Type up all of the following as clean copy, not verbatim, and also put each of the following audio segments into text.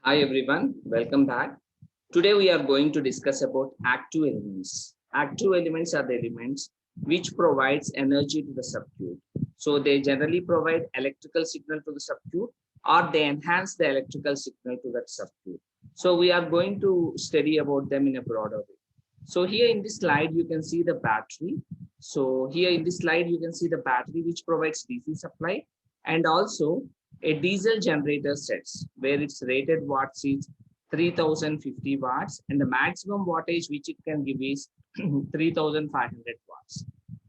Hi everyone, welcome back. Today we are going to discuss about active elements. Active elements are the elements which provides energy to the circuit. So they generally provide electrical signal to the circuit or they enhance the electrical signal to that circuit. So we are going to study about them in a broader way. So here in this slide you can see the battery. So here in this slide you can see the battery which provides DC supply and also a diesel generator sets where its rated watts is 3050 watts and the maximum wattage which it can give is 3500 watts.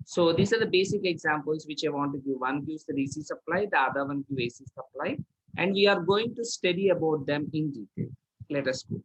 So these are the basic examples which I want to give. One gives the DC supply, the other one gives AC supply, and we are going to study about them in detail. Let us go.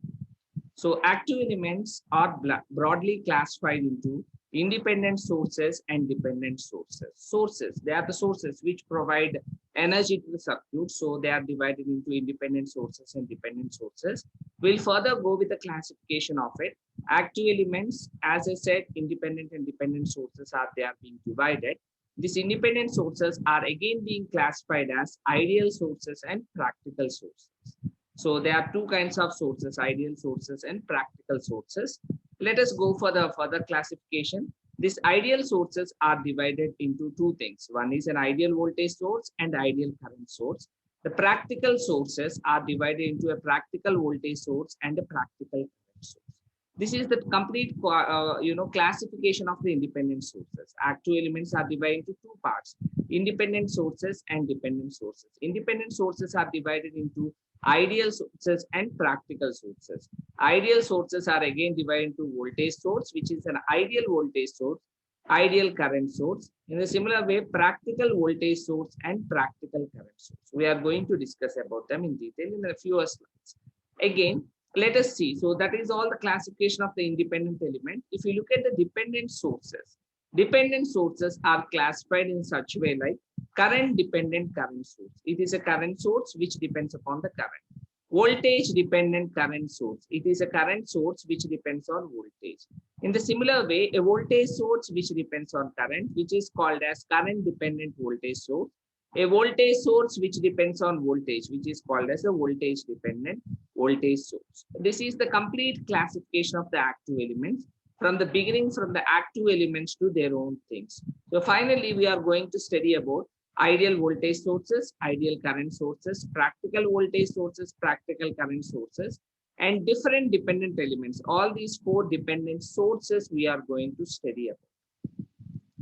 So active elements are broadly classified into independent sources and dependent sources. Sources, they are the sources which provide energy to the circuit. So they are divided into independent sources and dependent sources. We'll further go with the classification of it. Active elements, as I said, independent and dependent sources are they are being divided. These independent sources are again being classified as ideal sources and practical sources. So there are two kinds of sources, ideal sources and practical sources. Let us go for the further classification. These ideal sources are divided into two things. One is an ideal voltage source and ideal current source. The practical sources are divided into a practical voltage source and a practical current source. This is the complete classification of the independent sources. Active elements are divided into two parts, independent sources and dependent sources. Independent sources are divided into ideal sources and practical sources. Ideal sources are again divided into voltage source, which is an ideal voltage source, ideal current source. In a similar way, practical voltage source and practical current source. We are going to discuss about them in detail in a few slides. Again, let us see. So that is all the classification of the independent element. If you look at the dependent sources are classified in such a way like current dependent current source. It is a current source which depends upon the current. Voltage dependent current source. It is a current source which depends on voltage. In the similar way, a voltage source which depends on current, which is called as current dependent voltage source. A voltage source which depends on voltage, which is called as a voltage dependent voltage source. This is the complete classification of the active elements from the beginning, from the active elements to their own things. So finally, we are going to study about ideal voltage sources, ideal current sources, practical voltage sources, practical current sources, and different dependent elements. All these four dependent sources we are going to study about.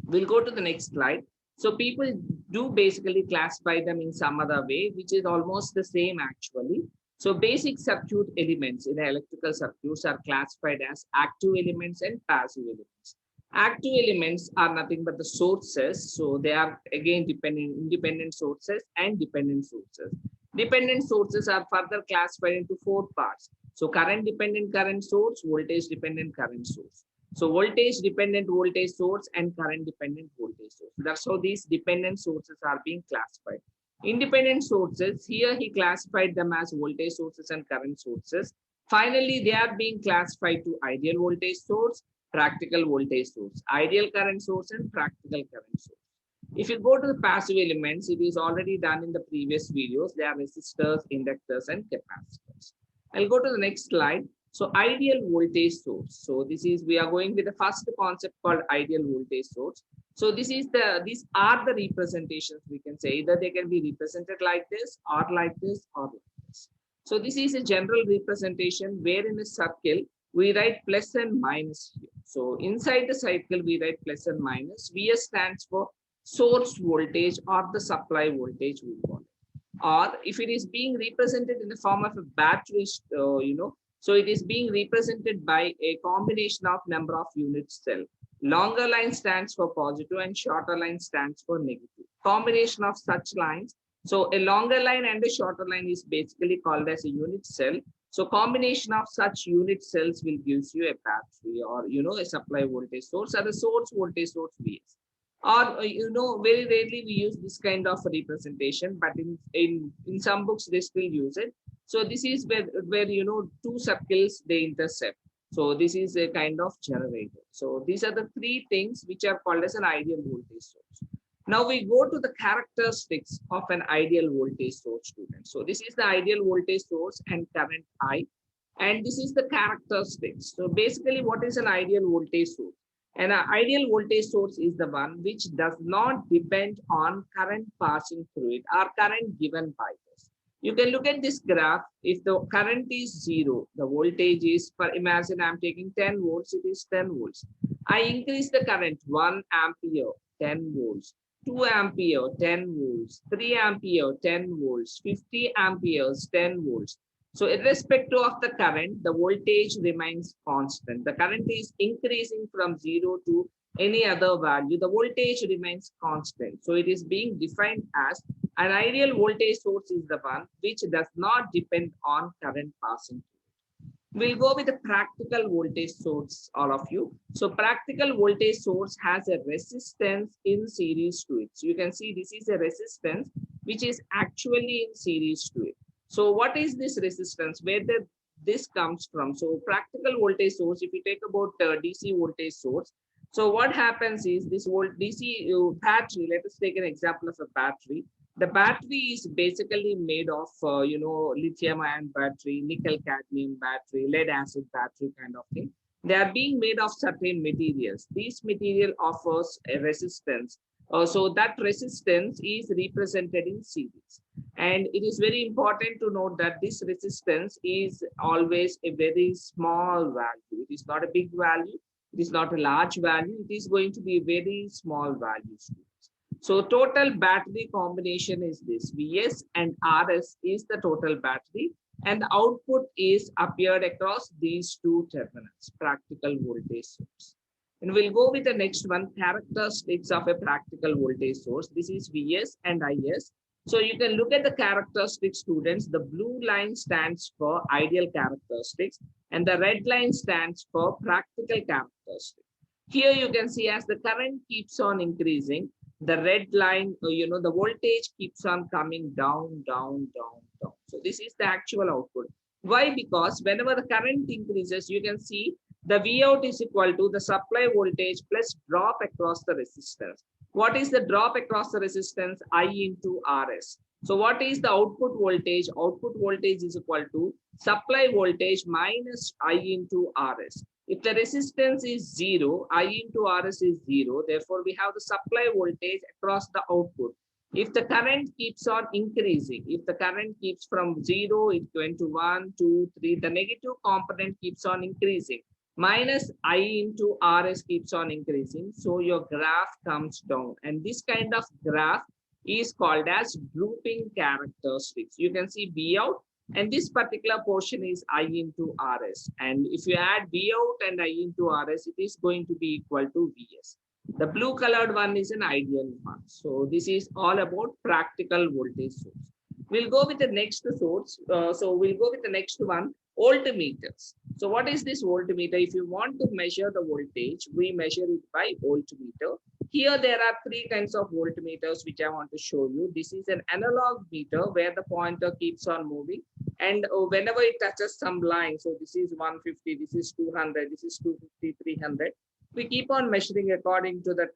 We'll go to the next slide. So people do basically classify them in some other way, which is almost the same actually. So basic circuit elements in electrical circuits are classified as active elements and passive elements. Active elements are nothing but the sources. So they are again independent sources and dependent sources. Dependent sources are further classified into four parts. So current dependent current source, voltage dependent current source. So voltage dependent voltage source and current dependent voltage source. That's how these dependent sources are being classified. Independent sources, here he classified them as voltage sources and current sources. Finally, they are being classified to ideal voltage source, practical voltage source, ideal current source and practical current source. If you go to the passive elements, it is already done in the previous videos. They are resistors, inductors and capacitors. I'll go to the next slide. So ideal voltage source. So this is, we are going with the first concept called ideal voltage source. So these are the representations we can say. Either they can be represented like this or like this or like this. So this is a general representation where in a circle we write plus and minus here. So inside the circle we write plus and minus. VS stands for source voltage or the supply voltage we call it. Or if it is being represented in the form of a battery, so it is being represented by a combination of number of unit cell. Longer line stands for positive and shorter line stands for negative. Combination of such lines. So a longer line and a shorter line is basically called as a unit cell. So combination of such unit cells will give you a battery or a supply voltage source or the source voltage source VS. Or very rarely we use this kind of representation, but in some books they still use it. So this is where two circles they intercept. So this is a kind of generator. So these are the three things which are called as an ideal voltage source. Now we go to the characteristics of an ideal voltage source, students. So this is the ideal voltage source and current I, and this is the characteristics. So basically, what is an ideal voltage source? An ideal voltage source is the one which does not depend on current passing through it or current given by this. You can look at this graph. If the current is zero, the voltage is, for imagine I'm taking 10 volts, it is 10 volts. I increase the current 1 ampere, 10 volts, 2 ampere, 10 volts, 3 ampere, 10 volts, 50 amperes, 10 volts. So irrespective of the current, the voltage remains constant. The current is increasing from 0 to any other value. The voltage remains constant. So it is being defined as an ideal voltage source is the one which does not depend on current passing. We'll go with the practical voltage source, all of you. So practical voltage source has a resistance in series to it. So you can see this is a resistance which is actually in series to it. So what is this resistance? Where did this comes from? So practical voltage source, if you take about DC voltage source, so what happens is this DC battery, let us take an example of a battery. The battery is basically made of, lithium ion battery, nickel cadmium battery, lead acid battery kind of thing. They are being made of certain materials. This material offers a resistance. So that resistance is represented in series. And it is very important to note that this resistance is always a very small value. It is not a big value. It is not a large value. It is going to be a very small value. So total battery combination is this. Vs and Rs is the total battery, and the output is appeared across these two terminals, practical voltage source. And we'll go with the next one, characteristics of a practical voltage source. This is Vs and Is. So you can look at the characteristics, students. The blue line stands for ideal characteristics, and the red line stands for practical characteristics. Here you can see as the current keeps on increasing, the red line, the voltage keeps on coming down, down, down, down. So this is the actual output. Why? Because whenever the current increases, you can see the V out is equal to the supply voltage plus drop across the resistance. What is the drop across the resistance? I into Rs. So what is the output voltage? Output voltage is equal to supply voltage minus I into Rs. If the resistance is 0, I into Rs is 0. Therefore, we have the supply voltage across the output. If the current keeps on increasing, if the current keeps from 0, it went to 1, 2, 3, the negative component keeps on increasing. Minus I into Rs keeps on increasing. So your graph comes down. And this kind of graph is called as drooping characteristics. You can see V out. And this particular portion is I into Rs. And if you add V out and I into Rs, it is going to be equal to Vs. The blue colored one is an ideal one. So this is all about practical voltage source. We'll go with the next source. So we'll go with the next one, voltmeters. So what is this voltmeter? If you want to measure the voltage, we measure it by voltmeter. Here there are three kinds of voltmeters which I want to show you. This is an analog meter where the pointer keeps on moving, and whenever it touches some line, so this is 150, this is 200, this is 250, 300, we keep on measuring according to the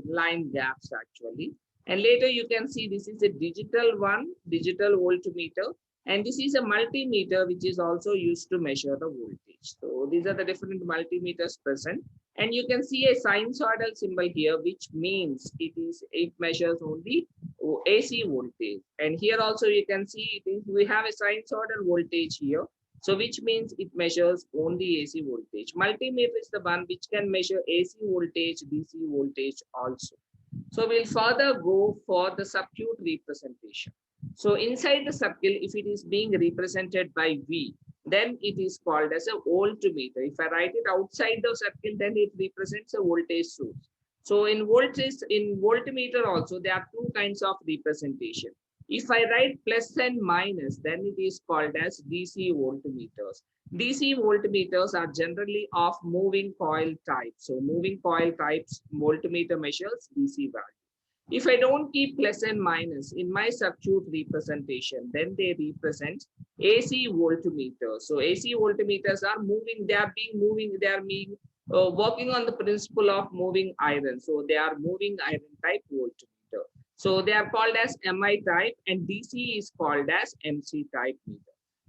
line gaps actually. And later you can see this is a digital one, digital voltmeter. And this is a multimeter which is also used to measure the voltage. So these are the different multimeters present. And you can see a sinusoidal symbol here, which means it measures only AC voltage. And here also you can see we have a sinusoidal voltage here. So which means it measures only AC voltage. Multimeter is the one which can measure AC voltage, DC voltage also. So we'll further go for the circuit representation. So inside the circle, if it is being represented by V, then it is called as a voltmeter. If I write it outside the circle, then it represents a voltage source. So in voltmeter also, there are two kinds of representation. If I write plus and minus, then it is called as DC voltmeters. DC voltmeters are generally of moving coil type. So moving coil types voltmeter measures DC value. If I don't keep plus and minus in my circuit representation, then they represent AC voltmeters. So AC voltmeters are moving, they are working on the principle of moving iron. So they are moving iron type voltmeters. So they are called as MI type, and DC is called as MC type meter.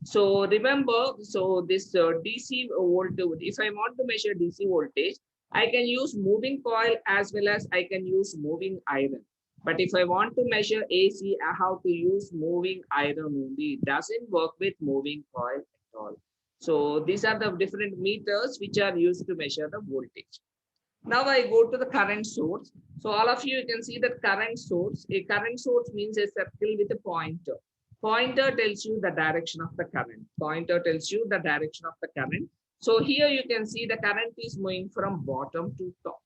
So remember, so this DC voltage, if I want to measure DC voltage, I can use moving coil as well as I can use moving iron. But if I want to measure AC, I have to use moving iron only. It doesn't work with moving coil at all. So these are the different meters which are used to measure the voltage. Now I go to the current source. So all of you can see that current source. A current source means a circle with a pointer. Pointer tells you the direction of the current. Pointer tells you the direction of the current. So here you can see the current is moving from bottom to top.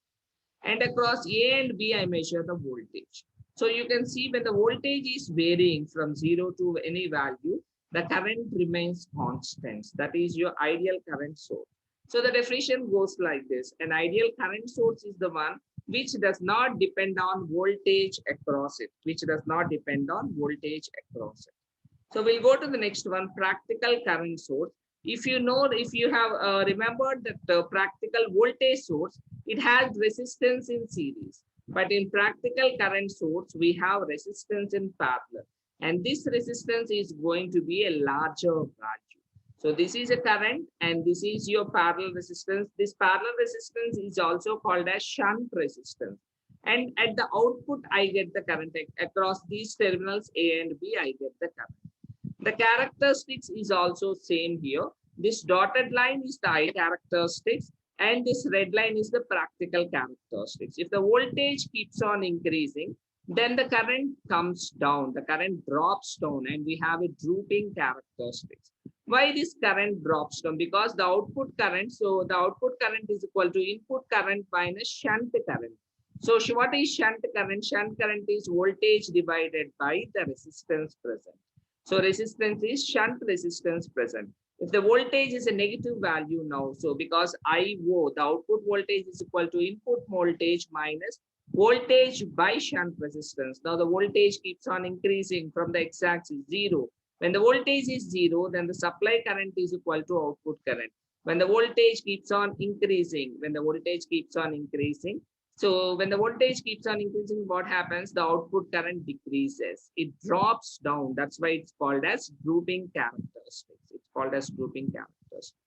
And across A and B, I measure the voltage. So you can see when the voltage is varying from 0 to any value, the current remains constant. That is your ideal current source. So the definition goes like this. An ideal current source is the one which does not depend on voltage across it, which does not depend on voltage across it. So we'll go to the next one, practical current source. If you know, if you have remembered that practical voltage source, it has resistance in series. But in practical current source, we have resistance in parallel. And this resistance is going to be a larger value. So this is a current and this is your parallel resistance. This parallel resistance is also called as shunt resistance. And at the output, I get the current across these terminals A and B, I get the current. The characteristics is also same here. This dotted line is the I characteristics and this red line is the practical characteristics. If the voltage keeps on increasing, then the current comes down, the current drops down and we have a drooping characteristics. Why this current drops down? Because the output current, so the output current is equal to input current minus shunt current. So what is shunt current? Shunt current is voltage divided by the resistance present. So resistance is shunt resistance present. If the voltage is a negative value now, so because IO, the output voltage is equal to input voltage minus voltage by shunt resistance. Now the voltage keeps on increasing from the x-axis 0. When the voltage is 0, then the supply current is equal to output current. When the voltage keeps on increasing, so when the voltage keeps on increasing, what happens? The output current decreases. It drops down. That's why it's called as drooping characteristics. It's called as drooping characteristics.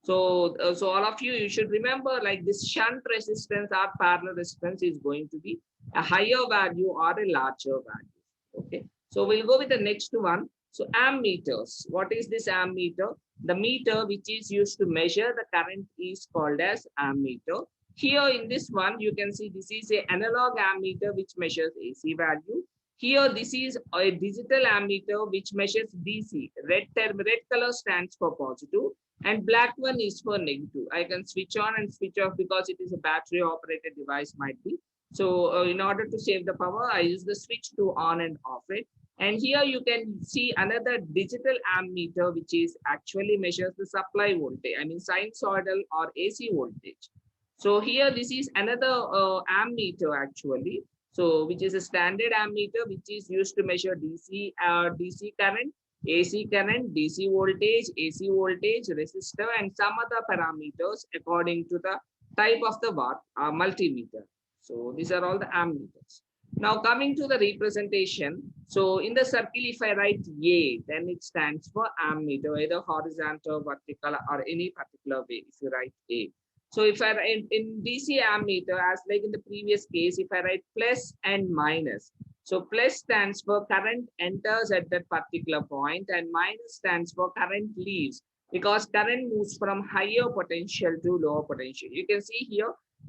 So, so all of you, you should remember like this shunt resistance or parallel resistance is going to be a higher value or a larger value. Okay. So we'll go with the next one. So ammeters. What is this ammeter? The meter which is used to measure the current is called as ammeter. Here in this one, you can see this is an analog ammeter which measures AC value. Here, this is a digital ammeter which measures DC. Red color stands for positive and black one is for negative. I can switch on and switch off because it is a battery operated device might be. So in order to save the power, I use the switch to on and off it. And here you can see another digital ammeter which is actually measures the supply voltage, I mean sinusoidal or AC voltage. So here this is another ammeter actually. So which is a standard ammeter which is used to measure DC current, AC current, DC voltage, AC voltage, resistor and some other parameters according to the type of the watt multimeter. So these are all the ammeters. Now coming to the representation. So in the circle if I write A, then it stands for ammeter, either horizontal, vertical or any particular way if you write A. So if I write in DC ammeter, as like in the previous case, if I write plus and minus, so plus stands for current enters at that particular point and minus stands for current leaves because current moves from higher potential to lower potential. You can see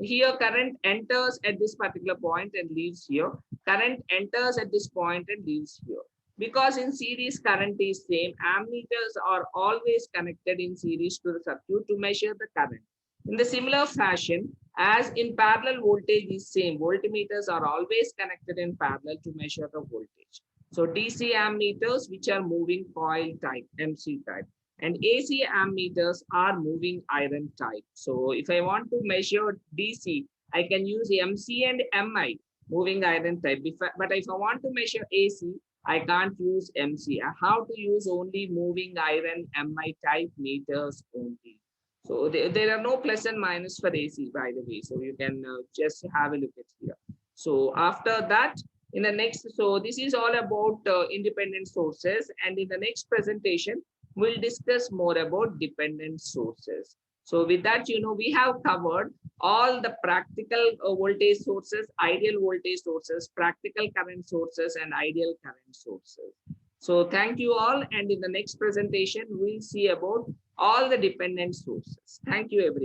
here current enters at this particular point and leaves here. Current enters at this point and leaves here. Because in series current is same, ammeters are always connected in series to the circuit to measure the current. In the similar fashion, as in parallel voltage is same, voltmeters are always connected in parallel to measure the voltage. So DC ammeters which are moving coil type, MC type, and AC ammeters are moving iron type. So if I want to measure DC, I can use MC and MI, moving iron type. But if I want to measure AC, I can't use MC. I have to use only moving iron MI type meters only. So there are no plus and minus for AC, by the way. So you can just have a look at here. So after that, In the next, so this is all about independent sources, and in the next presentation, we'll discuss more about dependent sources. So with that, we have covered all the practical voltage sources, ideal voltage sources, practical current sources, and ideal current sources. So thank you all, and in the next presentation, we'll see about all the dependent sources. Thank you, everyone.